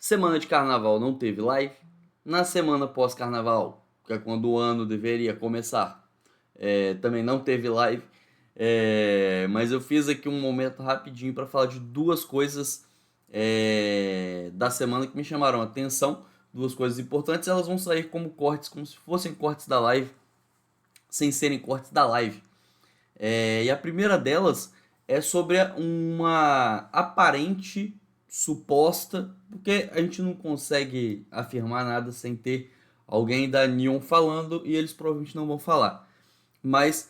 Semana de carnaval não teve live. Na semana pós-carnaval, que é quando o ano deveria começar, também não teve live. Mas eu fiz aqui um momento rapidinho para falar de duas coisas da semana que me chamaram a atenção. Duas coisas importantes. Elas vão sair como cortes, como se fossem cortes da live, sem serem cortes da live. E a primeira delas é sobre uma aparente, suposta, porque a gente não consegue afirmar nada sem ter alguém da Neon falando e eles provavelmente não vão falar. Mas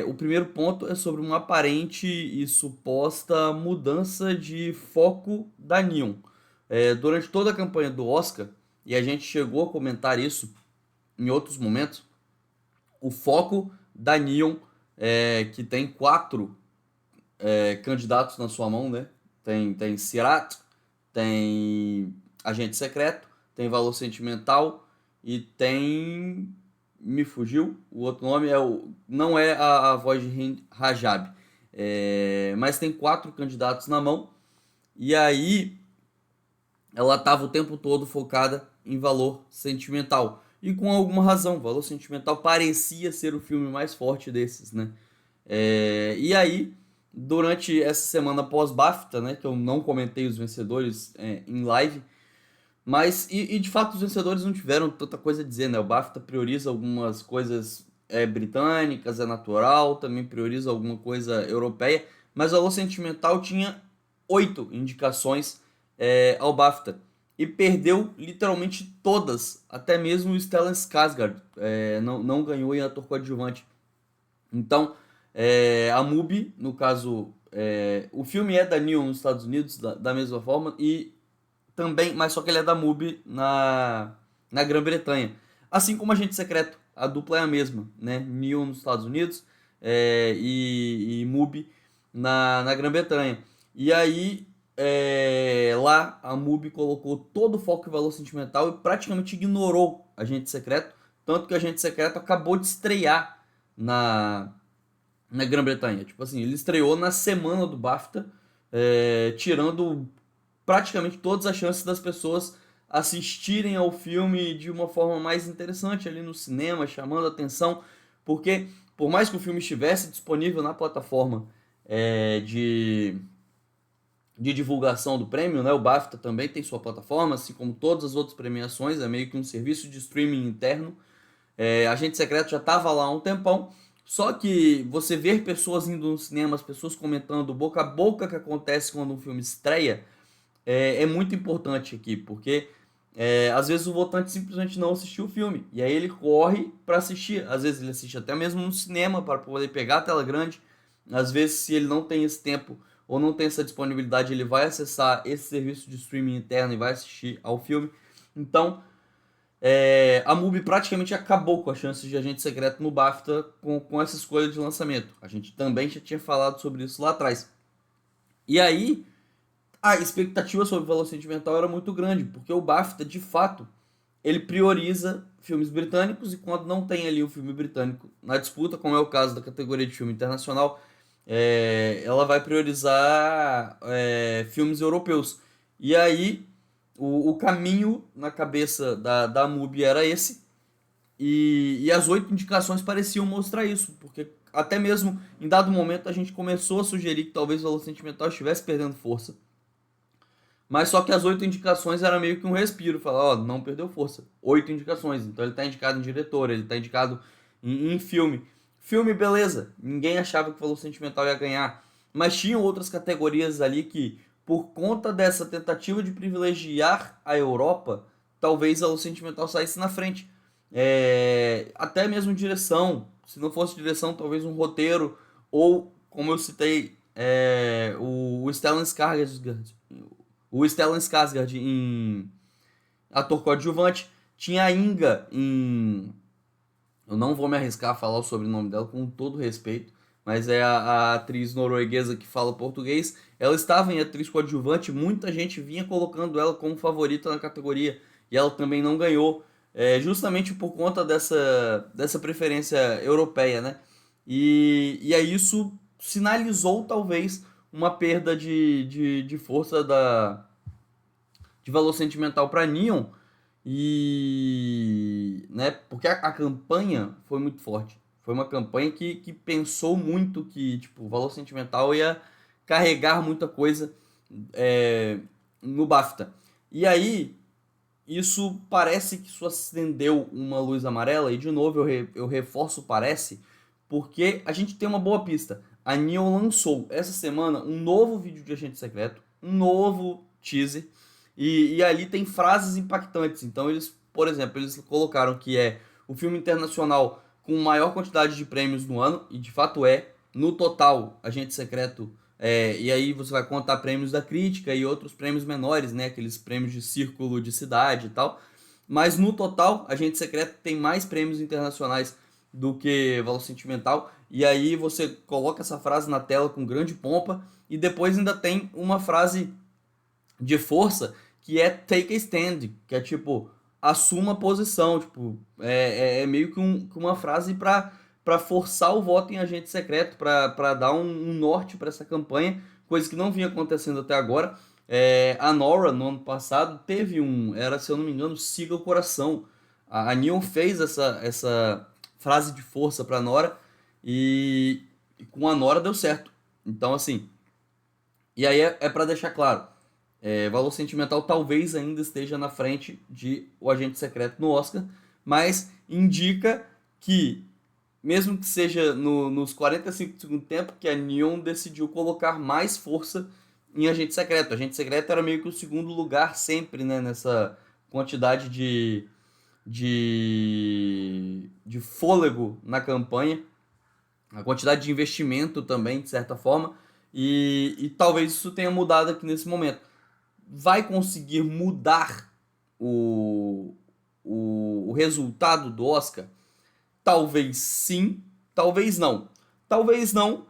o primeiro ponto é sobre uma aparente e suposta mudança de foco da Neon. Durante toda a campanha do Oscar, e a gente chegou a comentar isso em outros momentos, o foco da Neon, que tem quatro candidatos na sua mão, né? Tem Sirat, tem Agente Secreto, tem Valor Sentimental e tem. Me fugiu. O outro nome não é a voz de Rajab. Mas tem quatro candidatos na mão. E aí ela estava o tempo todo focada em Valor Sentimental. E com alguma razão, Valor Sentimental parecia ser o filme mais forte desses, né? E aí, durante essa semana pós-BAFTA, né, que eu não comentei os vencedores em live, mas de fato os vencedores não tiveram tanta coisa a dizer, né? O BAFTA prioriza algumas coisas britânicas, é natural, também prioriza alguma coisa europeia, mas o Alô Sentimental tinha 8 indicações ao BAFTA e perdeu literalmente todas, até mesmo o Stellan Skarsgård não ganhou em ator coadjuvante. Então, a MUBI, no caso, o filme é da Neon nos Estados Unidos, da mesma forma, e também, mas só que ele é da MUBI na Grã-Bretanha. Assim como Agente Secreto, a dupla é a mesma, né? Neon nos Estados Unidos e MUBI na Grã-Bretanha. E aí, lá, a MUBI colocou todo o foco em valor sentimental e praticamente ignorou Agente Secreto, tanto que Agente Secreto acabou de estrear na na Grã-Bretanha. Tipo assim, ele estreou na semana do BAFTA, tirando praticamente todas as chances das pessoas assistirem ao filme de uma forma mais interessante ali no cinema, chamando a atenção, porque por mais que o filme estivesse disponível na plataforma de divulgação do prêmio, né? O BAFTA também tem sua plataforma, assim como todas as outras premiações, é meio que um serviço de streaming interno. Agente Secreto já estava lá há um tempão. Só que você ver pessoas indo no cinema, as pessoas comentando boca a boca que acontece quando um filme estreia, é muito importante aqui, porque às vezes o votante simplesmente não assistiu o filme. E aí ele corre para assistir. Às vezes ele assiste até mesmo no cinema para poder pegar a tela grande. Às vezes, se ele não tem esse tempo ou não tem essa disponibilidade, ele vai acessar esse serviço de streaming interno e vai assistir ao filme. Então, a MUBI praticamente acabou com as chances de Agente Secreto no BAFTA com essa escolha de lançamento. A gente também já tinha falado sobre isso lá atrás. E aí, a expectativa sobre o valor sentimental era muito grande, porque o BAFTA, de fato, ele prioriza filmes britânicos e quando não tem ali o filme britânico na disputa, como é o caso da categoria de filme internacional, ela vai priorizar filmes europeus. E aí, o caminho na cabeça da MUBI era esse, e as 8 indicações pareciam mostrar isso, porque até mesmo em dado momento a gente começou a sugerir que talvez o valor sentimental estivesse perdendo força. Mas só que as 8 indicações era meio que um respiro, falar, ó, não perdeu força. 8 indicações, então ele tá indicado em diretor, ele tá indicado em filme. Filme, beleza, ninguém achava que o valor sentimental ia ganhar. Mas tinham outras categorias ali que, por conta dessa tentativa de privilegiar a Europa, talvez a valor sentimental saísse na frente. Até mesmo direção, se não fosse direção, talvez um roteiro, ou, como eu citei, o Stellan Skarsgård, em ator coadjuvante. Tinha a Inga em. Eu não vou me arriscar a falar o sobrenome dela com todo respeito, mas é a atriz norueguesa que fala português. Ela estava em atriz coadjuvante, muita gente vinha colocando ela como favorita na categoria e ela também não ganhou, justamente por conta dessa preferência europeia, né? E aí isso sinalizou talvez uma perda de força de valor sentimental para Neon, e né, porque a campanha foi muito forte. Foi uma campanha que pensou muito que tipo, o valor sentimental ia carregar muita coisa é, no BAFTA. E aí, isso parece que isso acendeu uma luz amarela, e de novo eu reforço parece, porque a gente tem uma boa pista. A Neon lançou essa semana um novo vídeo de Agente Secreto, um novo teaser, e ali tem frases impactantes. Então eles, por exemplo, eles colocaram que é o filme internacional com maior quantidade de prêmios no ano, e de fato é. No total, Agente Secreto e aí você vai contar prêmios da crítica e outros prêmios menores, né? Aqueles prêmios de círculo de cidade e tal. Mas no total, Agente Secreto tem mais prêmios internacionais do que Valor Sentimental. E aí você coloca essa frase na tela com grande pompa. E depois ainda tem uma frase de força que é take a stand, que é tipo, assuma a posição. Tipo, é meio que uma frase para forçar o voto em agente secreto, para dar um norte para essa campanha, coisa que não vinha acontecendo até agora. A Nora, no ano passado, teve era, se eu não me engano, Siga o Coração. A Neon fez essa frase de força para Nora e com a Nora deu certo. Então, assim, e aí é para deixar claro, Valor Sentimental talvez ainda esteja na frente de O Agente Secreto no Oscar, mas indica que, mesmo que seja nos 45 do segundo tempo, que a Neon decidiu colocar mais força em Agente Secreto. Agente Secreto era meio que o segundo lugar sempre, né, nessa quantidade de fôlego na campanha, a quantidade de investimento também, de certa forma, e talvez isso tenha mudado aqui nesse momento. Vai conseguir mudar o, o resultado do Oscar? Talvez sim, talvez não. Talvez não,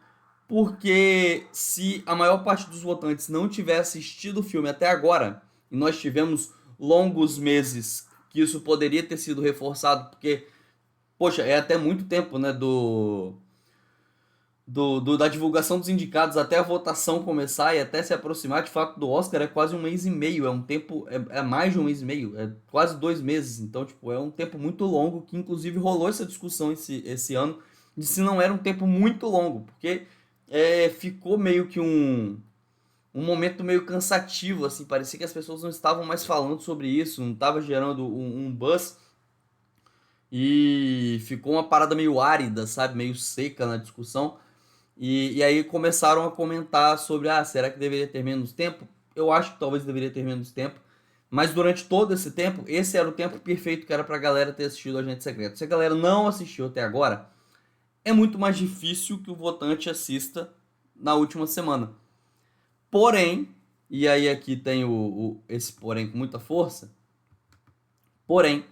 porque se a maior parte dos votantes não tiver assistido o filme até agora, e nós tivemos longos meses que isso poderia ter sido reforçado, porque, poxa, é até muito tempo, né, da divulgação dos indicados até a votação começar e até se aproximar de fato do Oscar é quase um mês e meio, é um tempo, é mais de um mês e meio, é quase 2 meses, então tipo, é um tempo muito longo que inclusive rolou essa discussão esse ano de se não era um tempo muito longo, porque ficou meio que um momento meio cansativo, assim, parecia que as pessoas não estavam mais falando sobre isso, não estava gerando um buzz e ficou uma parada meio árida, sabe, meio seca na discussão. E aí começaram a comentar sobre, será que deveria ter menos tempo? Eu acho que talvez deveria ter menos tempo. Mas durante todo esse tempo, esse era o tempo perfeito que era pra galera ter assistido o Agente Secreto. Se a galera não assistiu até agora, é muito mais difícil que o votante assista na última semana. Porém, e aí aqui tem esse porém com muita força, porém,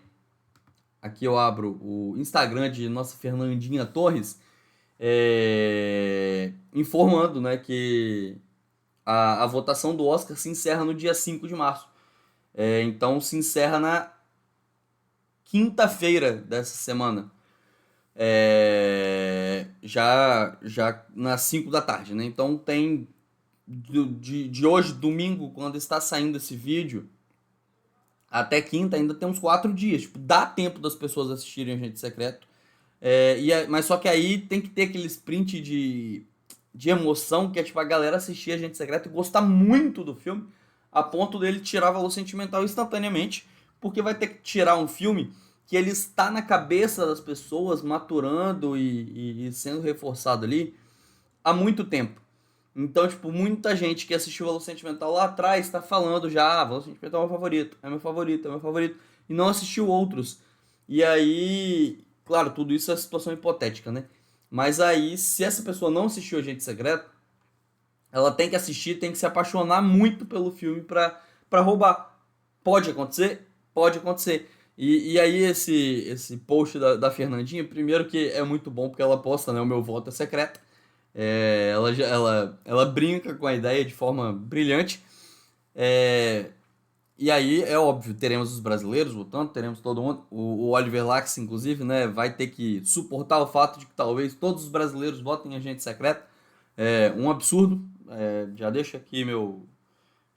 aqui eu abro o Instagram de nossa Fernandinha Torres, informando, né, que a votação do Oscar se encerra no dia 5 de março. Então se encerra na quinta-feira dessa semana. Já nas 5 da tarde, né? Então tem de hoje, domingo, quando está saindo esse vídeo, até quinta ainda tem uns 4 dias. Tipo, dá tempo das pessoas assistirem Agente Secreto. Mas só que aí tem que ter aquele sprint de emoção, que é tipo a galera assistir Agente Secreto e gostar muito do filme, a ponto dele tirar valor sentimental instantaneamente, porque vai ter que tirar um filme que ele está na cabeça das pessoas, maturando e sendo reforçado ali há muito tempo. Então, tipo, muita gente que assistiu Valor Sentimental lá atrás está falando já, Valor Sentimental é meu favorito, é meu favorito, é meu favorito, e não assistiu outros. E aí, claro, tudo isso é situação hipotética, né? Mas aí, se essa pessoa não assistiu Agente Secreto, ela tem que assistir, tem que se apaixonar muito pelo filme pra roubar. Pode acontecer? Pode acontecer. E aí esse post da Fernandinha, primeiro que é muito bom porque ela posta, né, o meu voto é secreto. Ela brinca com a ideia de forma brilhante. É, e aí, é óbvio, teremos os brasileiros votando, teremos todo mundo. O Oliver Lax, inclusive, né, vai ter que suportar o fato de que talvez todos os brasileiros votem em agente secreto. É um absurdo. Já deixo aqui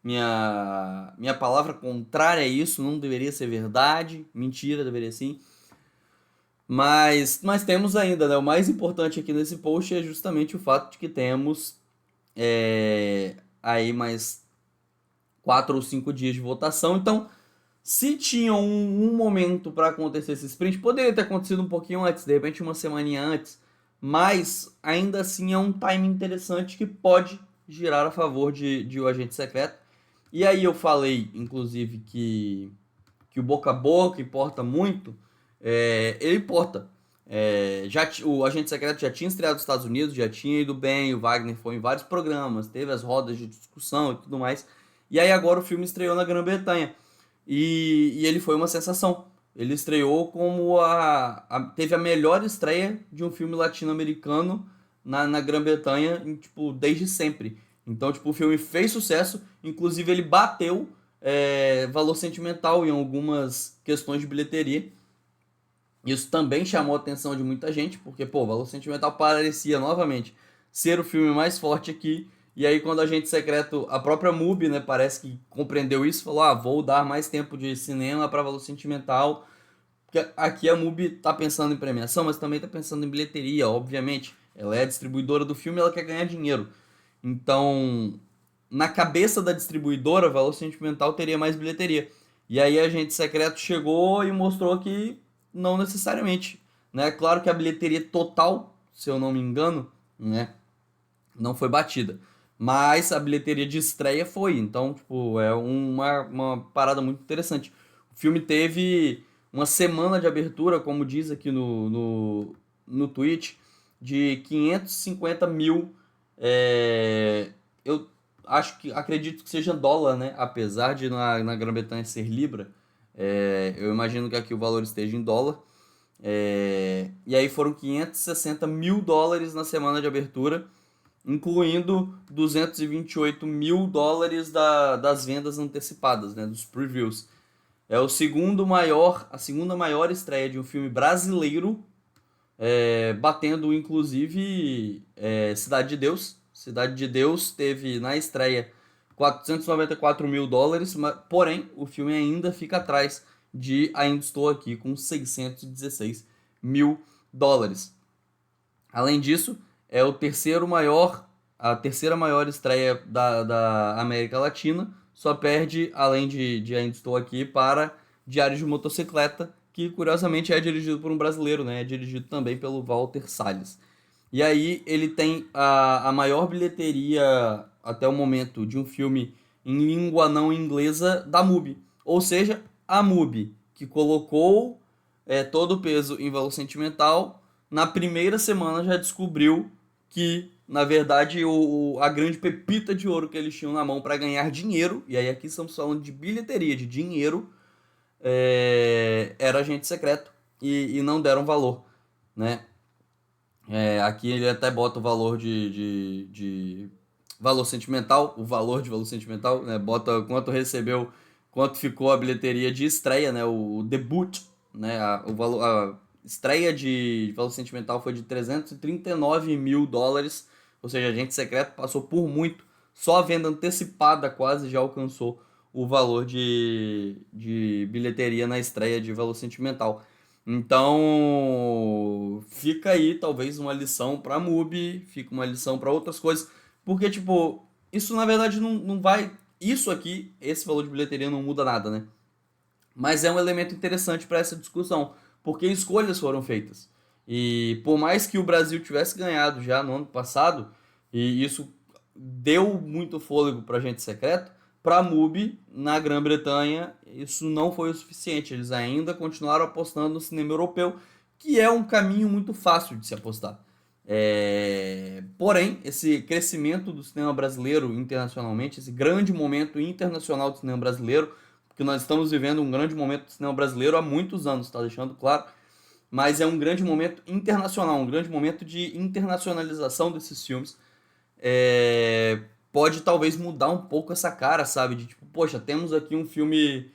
minha palavra contrária a isso, não deveria ser verdade, mentira, deveria sim. Mas temos ainda, né? O mais importante aqui nesse post é justamente o fato de que temos aí mais 4 ou 5 dias de votação. Então, se tinha um momento para acontecer esse sprint, poderia ter acontecido um pouquinho antes, de repente uma semaninha antes, mas ainda assim é um time interessante que pode girar a favor de O Agente Secreto. E aí eu falei, inclusive, que o boca a boca importa muito, ele importa. O Agente Secreto já tinha estreado nos Estados Unidos, já tinha ido bem, o Wagner foi em vários programas, teve as rodas de discussão e tudo mais. E aí agora o filme estreou na Grã-Bretanha. E ele foi uma sensação. Ele estreou como teve a melhor estreia de um filme latino-americano na Grã-Bretanha, tipo, desde sempre. Então, tipo, o filme fez sucesso, inclusive ele bateu valor sentimental em algumas questões de bilheteria. Isso também chamou a atenção de muita gente, porque, pô, Valor Sentimental parecia novamente ser o filme mais forte aqui. E aí, quando Agente Secreto, a própria MUBI, né, parece que compreendeu isso, falou: ah, vou dar mais tempo de cinema para Valor Sentimental. Porque aqui a MUBI tá pensando em premiação, mas também tá pensando em bilheteria, obviamente. Ela é a distribuidora do filme, ela quer ganhar dinheiro. Então, na cabeça da distribuidora, Valor Sentimental teria mais bilheteria. E aí Agente Secreto chegou e mostrou que não necessariamente, né? Claro que a bilheteria total, se eu não me engano, né, não foi batida. Mas a bilheteria de estreia foi. Então, tipo, é uma parada muito interessante. O filme teve uma semana de abertura, como diz aqui no tweet, de 550 mil. Eu acredito que seja dólar, né? Apesar de na Grã-Bretanha ser libra. Eu imagino que aqui o valor esteja em dólar. E aí foram 560 mil dólares na semana de abertura, incluindo 228 mil dólares das vendas antecipadas, né, dos previews. É a segunda maior estreia de um filme brasileiro, batendo inclusive Cidade de Deus. Cidade de Deus teve na estreia 494 mil dólares, porém o filme ainda fica atrás de Ainda Estou Aqui com 616 mil dólares. Além disso, é a terceira maior estreia da América Latina. Só perde, além de Ainda Estou Aqui, para Diário de Motocicleta, que curiosamente é dirigido por um brasileiro, né? É dirigido também pelo Walter Salles. E aí ele tem a maior bilheteria até o momento de um filme em língua não inglesa da MUBI. Ou seja, a MUBI, que colocou todo o peso em Valor Sentimental, na primeira semana já descobriu que, na verdade, a grande pepita de ouro que eles tinham na mão para ganhar dinheiro, e aí aqui estamos falando de bilheteria, de dinheiro, era Agente Secreto, e não deram valor, né? Aqui ele até bota o valor de valor sentimental, o valor de valor sentimental, né? Bota quanto recebeu, quanto ficou a bilheteria de estreia, né? O debut, né? A estreia de valor sentimental foi de 339 mil dólares, ou seja, Agente Secreto passou por muito, só a venda antecipada quase já alcançou o valor de bilheteria na estreia de valor sentimental. Então, fica aí talvez uma lição pra MUBI, fica uma lição pra outras coisas, porque, tipo, isso na verdade não vai. Isso aqui, esse valor de bilheteria não muda nada, né? Mas é um elemento interessante para essa discussão, porque escolhas foram feitas. E por mais que o Brasil tivesse ganhado já no ano passado, e isso deu muito fôlego para Agente Secreto, para a MUBI na Grã-Bretanha isso não foi o suficiente. Eles ainda continuaram apostando no cinema europeu, que é um caminho muito fácil de se apostar. Porém, esse crescimento do cinema brasileiro internacionalmente, esse grande momento internacional do cinema brasileiro, porque nós estamos vivendo um grande momento do cinema brasileiro há muitos anos, está deixando claro, mas é um grande momento internacional, um grande momento de internacionalização desses filmes. Pode talvez mudar um pouco essa cara, sabe? De tipo, poxa, temos aqui um filme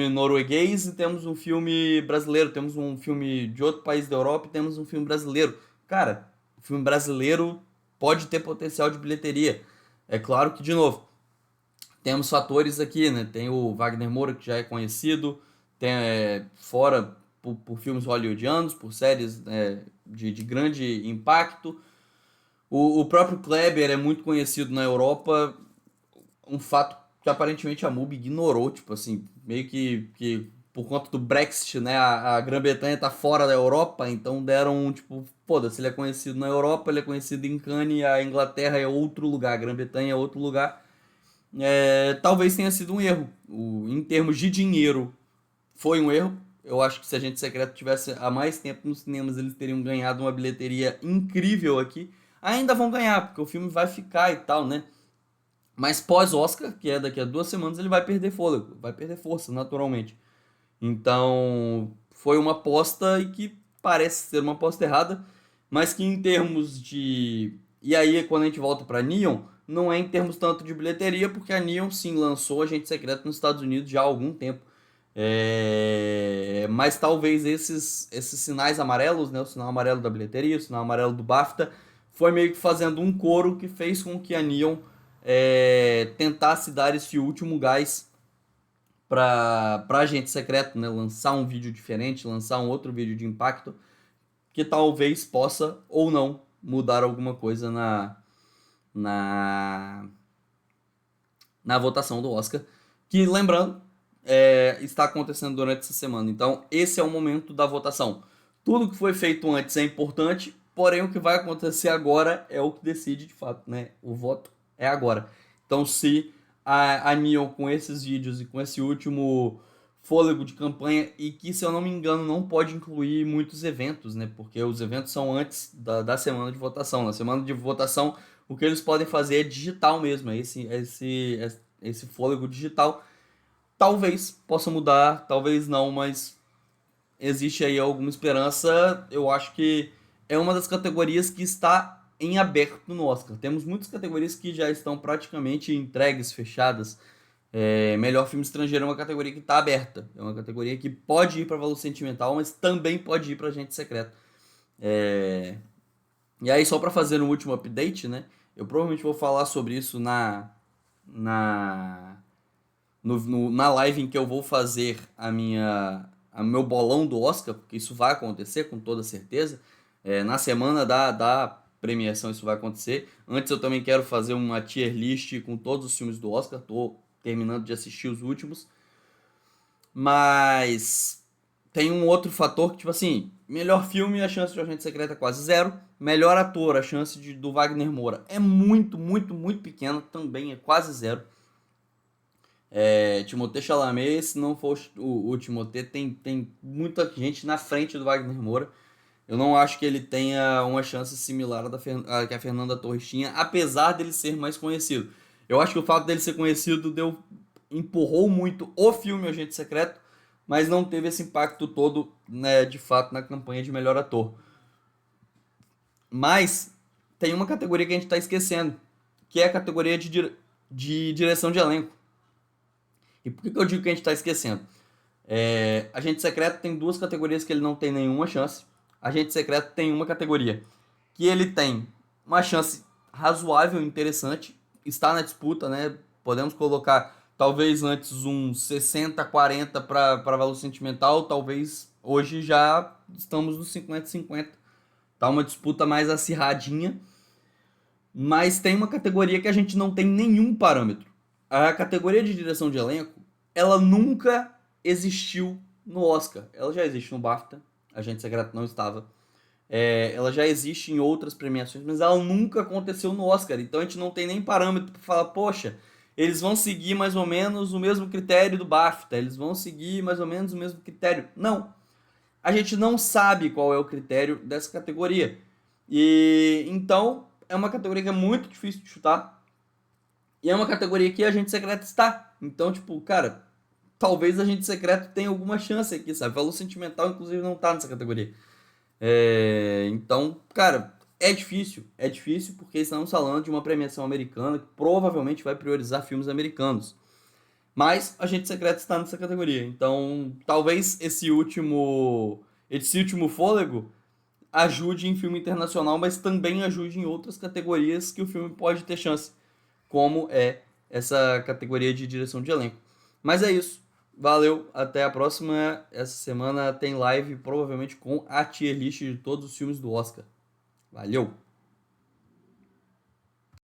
norueguês e temos um filme brasileiro, temos um filme de outro país da Europa e temos um filme brasileiro. Cara, o filme brasileiro pode ter potencial de bilheteria. É claro que, de novo, Temos fatores aqui, né? Tem o Wagner Moura, que já é conhecido, tem fora por filmes hollywoodianos, por séries de grande impacto. O próprio Kleber é muito conhecido na Europa, um fato que aparentemente a MUBI ignorou, tipo assim, meio que por conta do Brexit, né? A Grã-Bretanha tá fora da Europa, então deram um tipo, foda-se, ele é conhecido na Europa, ele é conhecido em Cannes, a Inglaterra é outro lugar, a Grã-Bretanha é outro lugar. Talvez tenha sido um erro. Em termos de dinheiro, foi um erro. Eu acho que se Agente Secreto tivesse há mais tempo nos cinemas, eles teriam ganhado uma bilheteria incrível aqui. Ainda vão ganhar, porque o filme vai ficar e tal, né? Mas pós-Oscar, que é daqui a 2 semanas, ele vai perder fôlego, vai perder força, naturalmente. Então, foi uma aposta e que parece ser uma aposta errada, mas que em termos de. E aí, quando a gente volta para Neon, não é em termos tanto de bilheteria, porque a Neon sim lançou Agente Secreto nos Estados Unidos já há algum tempo. Mas talvez esses sinais amarelos, né, o sinal amarelo da bilheteria, o sinal amarelo do BAFTA, foi meio que fazendo um coro que fez com que a Neon tentasse dar esse último gás para agente secreto, né, lançar um vídeo diferente, lançar um outro vídeo de impacto que talvez possa ou não mudar alguma coisa na, na votação do Oscar, que lembrando está acontecendo durante essa semana. Então esse é o momento da votação. Tudo que foi feito antes é importante, porém o que vai acontecer agora é o que decide de fato, né? O voto é agora. Então se a Neon com esses vídeos e com esse último fôlego de campanha e que, se eu não me engano, não pode incluir muitos eventos, né? Porque os eventos são antes da semana de votação. Na semana de votação, o que eles podem fazer é digital mesmo, esse fôlego digital. Talvez possa mudar, talvez não, mas existe aí alguma esperança. Eu acho que é uma das categorias que está em aberto no Oscar. Temos muitas categorias que já estão praticamente entregues, fechadas. Melhor filme estrangeiro é uma categoria que está aberta. É uma categoria que pode ir para valor sentimental, mas também pode ir para agente secreto. E aí, só para fazer um último update, né? Eu provavelmente vou falar sobre isso na, na live em que eu vou fazer a meu bolão do Oscar, porque isso vai acontecer com toda certeza. Na semana da premiação isso vai acontecer. Antes eu também quero fazer uma tier list com todos os filmes do Oscar. Tô terminando de assistir os últimos. Mas tem um outro fator que, tipo assim, melhor filme, a chance de Agente Secreto é quase zero. Melhor ator, a chance do Wagner Moura é muito, muito, muito pequena, também é quase zero. Timothée Chalamet, se não for o Timothée, tem muita gente na frente do Wagner Moura. Eu não acho que ele tenha uma chance similar à que a Fernanda Torres tinha, apesar dele ser mais conhecido. Eu acho que o fato dele ser conhecido empurrou muito o filme Agente Secreto, mas não teve esse impacto todo, né, de fato, na campanha de melhor ator. Mas tem uma categoria que a gente está esquecendo, que é a categoria de direção de elenco. E por que eu digo que a gente está esquecendo? Agente Secreto tem duas categorias que ele não tem nenhuma chance. Agente Secreto tem uma categoria que ele tem uma chance razoável, interessante, está na disputa, né? Podemos colocar talvez antes um 60-40 para valor sentimental, talvez hoje já estamos no 50-50. Tá uma disputa mais acirradinha, mas tem uma categoria que a gente não tem nenhum parâmetro. A categoria de direção de elenco, ela nunca existiu no Oscar. Ela já existe no BAFTA, Agente Secreto não estava. Ela já existe em outras premiações, mas ela nunca aconteceu no Oscar. Então a gente não tem nem parâmetro para falar, poxa, eles vão seguir mais ou menos o mesmo critério do BAFTA, eles vão seguir mais ou menos o mesmo critério. Não. A gente não sabe qual é o critério dessa categoria. E então é uma categoria que é muito difícil de chutar. E é uma categoria que a Agente Secreto está. Então, tipo, cara, talvez a Agente Secreto tenha alguma chance aqui, sabe? Valor sentimental, inclusive, não tá nessa categoria. Então, cara, é difícil porque estamos falando de uma premiação americana que provavelmente vai priorizar filmes americanos. Mas Agente Secreto está nessa categoria. Então, talvez esse último fôlego ajude em filme internacional, mas também ajude em outras categorias que o filme pode ter chance, como essa categoria de direção de elenco. Mas é isso. Valeu, até a próxima. Essa semana tem live, provavelmente com a tier list de todos os filmes do Oscar. Valeu!